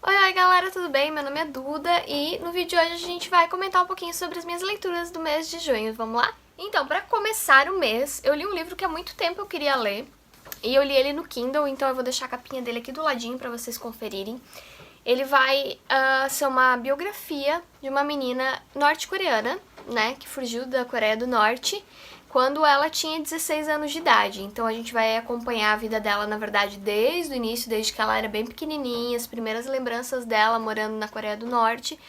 Oi galera, tudo bem? Meu nome é Duda e no vídeo de hoje a gente vai comentar um pouquinho sobre as minhas leituras do mês de junho, vamos lá? Então, pra começar o mês, eu li um livro que há muito tempo eu queria ler e eu li ele no Kindle, então eu vou deixar a capinha dele aqui do ladinho pra vocês conferirem. Ele vai ser uma biografia de uma menina norte-coreana, né, que fugiu da Coreia do Norte quando ela tinha 16 anos de idade. Então a gente vai acompanhar a vida dela, na verdade, desde o início, desde que ela era bem pequenininha, as primeiras lembranças dela morando na Coreia do Norte,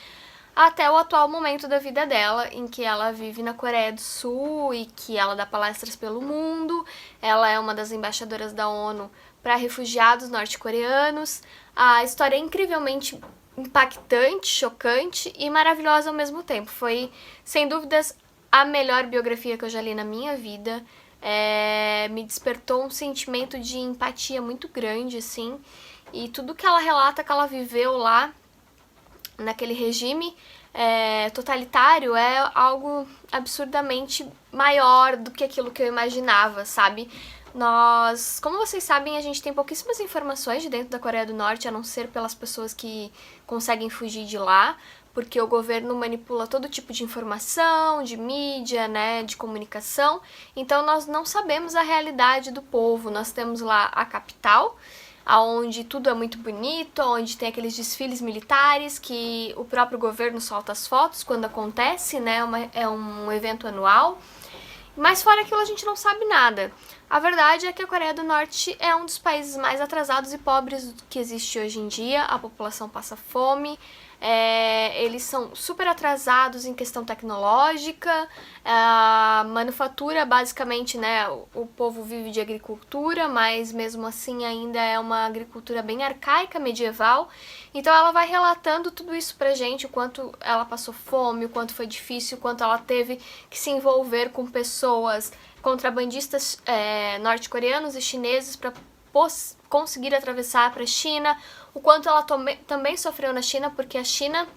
até o atual momento da vida dela, em que ela vive na Coreia do Sul e que ela dá palestras pelo mundo. Ela é uma das embaixadoras da ONU para refugiados norte-coreanos. A história é incrivelmente impactante, chocante e maravilhosa ao mesmo tempo. Foi, sem dúvidas, a melhor biografia que eu já li na minha vida. Me despertou um sentimento de empatia muito grande, assim. E tudo que ela relata que ela viveu lá, naquele regime totalitário, é algo absurdamente maior do que aquilo que eu imaginava, sabe? Como vocês sabem, a gente tem pouquíssimas informações de dentro da Coreia do Norte, a não ser pelas pessoas que conseguem fugir de lá, porque o governo manipula todo tipo de informação, de mídia, né, de comunicação. Então nós não sabemos a realidade do povo. Nós temos lá a capital, onde tudo é muito bonito, onde tem aqueles desfiles militares que o próprio governo solta as fotos quando acontece, né, é um evento anual. Mas fora aquilo a gente não sabe nada. A verdade é que a Coreia do Norte é um dos países mais atrasados e pobres que existe hoje em dia. A população passa fome, eles são super atrasados em questão tecnológica, a manufatura, basicamente, né, o povo vive de agricultura, mas mesmo assim ainda é uma agricultura bem arcaica, medieval. Então ela vai relatando tudo isso pra gente, o quanto ela passou fome, o quanto foi difícil, o quanto ela teve que se envolver com pessoas, contrabandistas norte-coreanos e chineses para conseguir atravessar para a China, o quanto ela também sofreu na China, porque a China,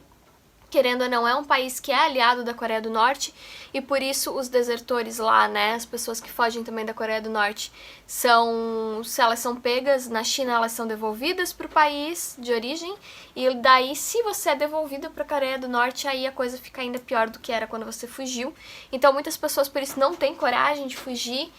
querendo ou não, é um país que é aliado da Coreia do Norte, e por isso os desertores lá, né, as pessoas que fogem também da Coreia do Norte, se elas são pegas na China, elas são devolvidas para o país de origem, e daí, se você é devolvida para a Coreia do Norte, aí a coisa fica ainda pior do que era quando você fugiu. Então muitas pessoas por isso não têm coragem de fugir,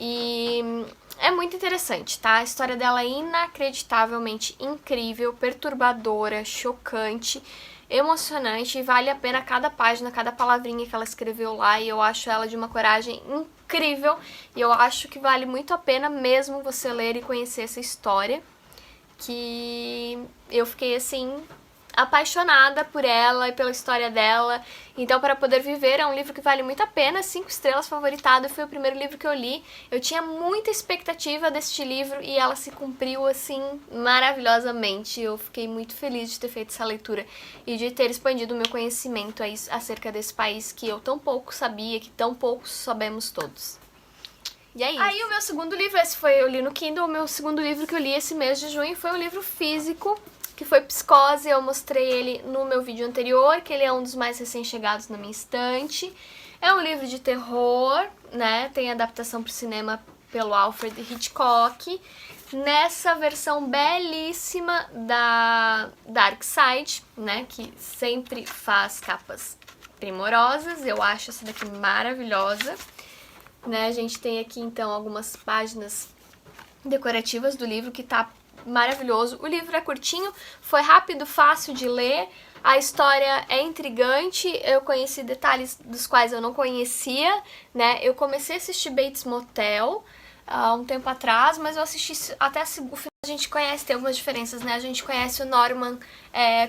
e é muito interessante, tá? A história dela é inacreditavelmente incrível, perturbadora, chocante, emocionante, e vale a pena cada página, cada palavrinha que ela escreveu lá, e eu acho ela de uma coragem incrível, e eu acho que vale muito a pena mesmo você ler e conhecer essa história, que eu fiquei assim apaixonada por ela e pela história dela. Então, Para Poder Viver é um livro que vale muito a pena, 5 estrelas, favoritado, foi o primeiro livro que eu li. Eu tinha muita expectativa deste livro e ela se cumpriu, assim, maravilhosamente. Eu fiquei muito feliz de ter feito essa leitura e de ter expandido o meu conhecimento acerca desse país que eu tão pouco sabia, que tão pouco sabemos todos. E é isso. Aí o meu segundo livro, eu li no Kindle, o meu segundo livro que eu li esse mês de junho foi um livro físico, que foi Psicose. Eu mostrei ele no meu vídeo anterior, que ele é um dos mais recém-chegados na minha estante. É um livro de terror, né, tem adaptação para o cinema pelo Alfred Hitchcock, nessa versão belíssima da Dark Side, né, que sempre faz capas primorosas. Eu acho essa daqui maravilhosa. Né, a gente tem aqui então algumas páginas decorativas do livro que tá maravilhoso. O livro é curtinho, foi rápido, fácil de ler, a história é intrigante, eu conheci detalhes dos quais eu não conhecia, né? Eu comecei a assistir Bates Motel há um tempo atrás, mas eu assisti até o final. A gente conhece, tem algumas diferenças, né? A gente conhece o Norman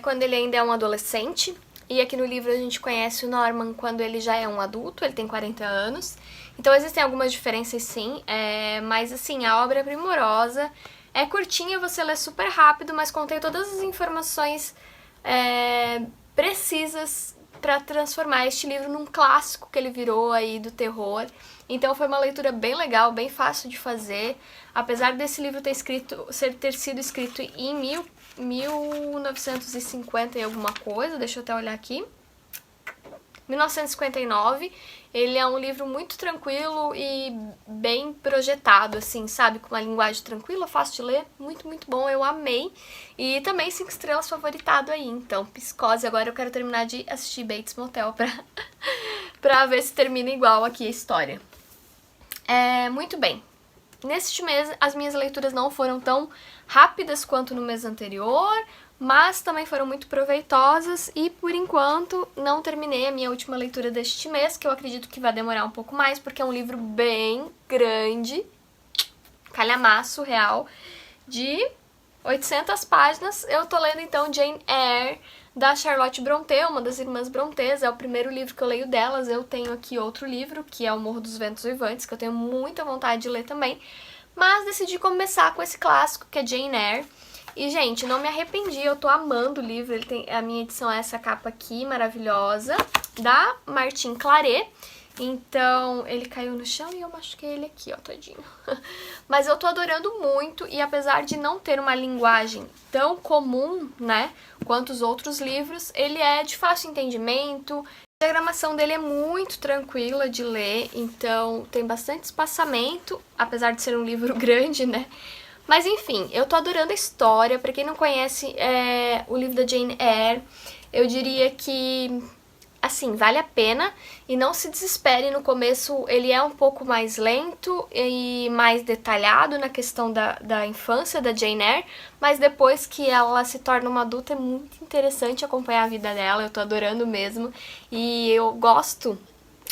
quando ele ainda é um adolescente, e aqui no livro a gente conhece o Norman quando ele já é um adulto, ele tem 40 anos. Então existem algumas diferenças sim, mas assim, a obra é primorosa, é curtinha, você lê super rápido, mas contém todas as informações precisas para transformar este livro num clássico que ele virou aí do terror. Então foi uma leitura bem legal, bem fácil de fazer, apesar desse livro ter sido escrito em 1950 e alguma coisa, deixa eu até olhar aqui, 1959. Ele é um livro muito tranquilo e bem projetado, assim, sabe? Com uma linguagem tranquila, fácil de ler, muito, muito bom, eu amei. E também 5 estrelas favoritado aí, então, Psicose. Agora eu quero terminar de assistir Bates Motel pra ver se termina igual aqui a história. Muito bem. Neste mês, as minhas leituras não foram tão rápidas quanto no mês anterior, mas também foram muito proveitosas e, por enquanto, não terminei a minha última leitura deste mês, que eu acredito que vai demorar um pouco mais, porque é um livro bem grande, calhamaço real, de 800 páginas. Eu tô lendo, então, Jane Eyre, da Charlotte Brontë, uma das irmãs Brontë. É o primeiro livro que eu leio delas. Eu tenho aqui outro livro, que é O Morro dos Ventos Uivantes, que eu tenho muita vontade de ler também. Mas decidi começar com esse clássico, que é Jane Eyre. E, gente, não me arrependi, eu tô amando o livro. Ele tem, a minha edição é essa capa aqui, maravilhosa, da Martine Claret. Então, ele caiu no chão e eu machuquei ele aqui, ó, tadinho. Mas eu tô adorando muito e apesar de não ter uma linguagem tão comum, né, quanto os outros livros, ele é de fácil entendimento. A diagramação dele é muito tranquila de ler, então tem bastante espaçamento, apesar de ser um livro grande, né. Mas enfim, eu tô adorando a história. Pra quem não conhece o livro da Jane Eyre, eu diria que, assim, vale a pena e não se desespere no começo. Ele é um pouco mais lento e mais detalhado na questão da infância da Jane Eyre, mas depois que ela se torna uma adulta é muito interessante acompanhar a vida dela. Eu tô adorando mesmo e eu gosto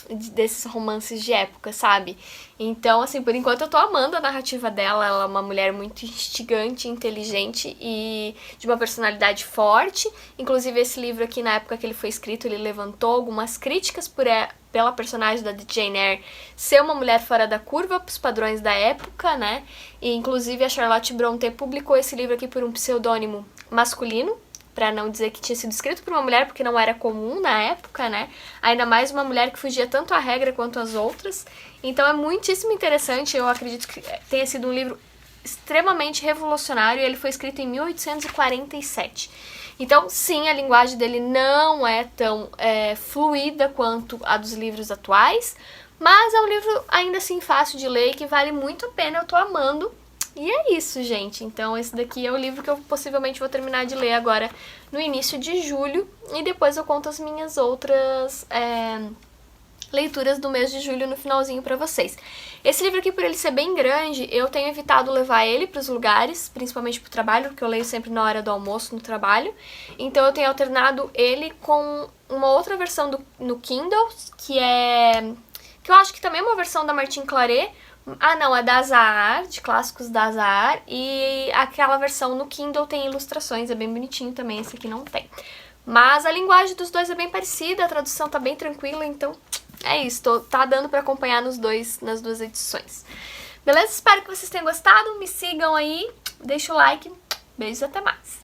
desses romances de época, sabe? Então, assim, por enquanto eu tô amando a narrativa dela. Ela é uma mulher muito instigante, inteligente e de uma personalidade forte. Inclusive, esse livro aqui, na época que ele foi escrito, ele levantou algumas críticas pela personagem da Jane Eyre ser uma mulher fora da curva pros padrões da época, né? E, inclusive, a Charlotte Brontë publicou esse livro aqui por um pseudônimo masculino, pra não dizer que tinha sido escrito por uma mulher, porque não era comum na época, né? Ainda mais uma mulher que fugia tanto à regra quanto às outras. Então é muitíssimo interessante, eu acredito que tenha sido um livro extremamente revolucionário e ele foi escrito em 1847. Então, sim, a linguagem dele não é tão fluida quanto a dos livros atuais, mas é um livro ainda assim fácil de ler e que vale muito a pena, eu tô amando. E é isso, gente. Então esse daqui é o livro que eu possivelmente vou terminar de ler agora no início de julho. E depois eu conto as minhas outras leituras do mês de julho no finalzinho pra vocês. Esse livro aqui, por ele ser bem grande, eu tenho evitado levar ele pros lugares, principalmente pro trabalho, porque eu leio sempre na hora do almoço no trabalho. Então eu tenho alternado ele com uma outra versão no Kindle, que eu acho que também é uma versão da Martine Claret. Ah, não, é da Azahar, de clássicos da Azahar, e aquela versão no Kindle tem ilustrações, é bem bonitinho também, esse aqui não tem. Mas a linguagem dos dois é bem parecida, a tradução tá bem tranquila, então é isso, tá dando pra acompanhar nas duas edições. Beleza? Espero que vocês tenham gostado, me sigam aí, deixa o like, beijos, até mais!